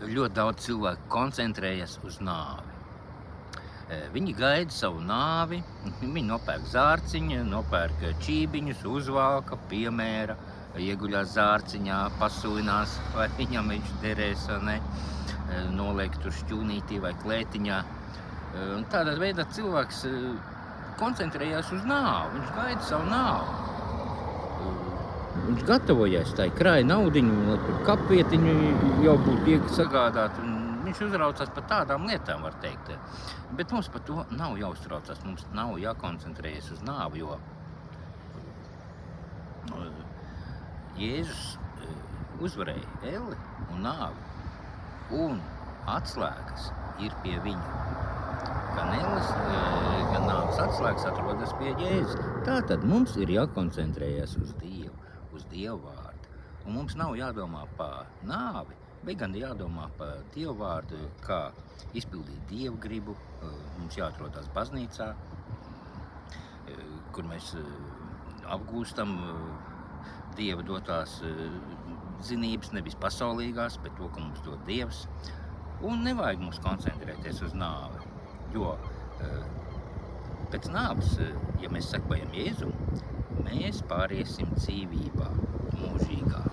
ļoti daudz cilvēku koncentrējas uz nāvi. Viņi gaida savu nāvi, viņi nopērk zārciņu, nopērk čībiņus, uzvalka, piemēra, ieguļās zārciņā, pasulinās, vai viņam viņš derēs, vai ne, noliek tur šķūnītī vai klētiņā. Tādā veidā cilvēks koncentrējās uz nāvi, viņš gaida savu nāvi. Viņš gatavojas tai krāja naudiņu, lai tur kapvietiņu jau būtu sagādāt. Viņš uzraucās par tādām lietām, var teikt. Bet mums par to nav jāuztraucās, mums nav jākoncentrējas uz nāvi, jo Jēzus uzvarēja elli un nāvi, un atslēgas ir pie viņa. Gan ellis, gan nāves atslēgas atrodas pie Jēzus. Tātad mums ir jākoncentrējas uz Dievu, uz Dievu vārdu. Un mums nav jādomā par nāvi, bet gan jādomā par Dievu vārdu, kā izpildīt Dievu gribu. Mums jāatrodās baznīcā, kur mēs apgūstam Dieva dotās zinības, nevis pasaulīgās, bet to, ka mums dod Dievs. Un nevajag mums koncentrēties uz nāvi, jo pēc nāves, ja mēs sekojam Jēzum, mēs pāriesim dzīvībā mūžīgā.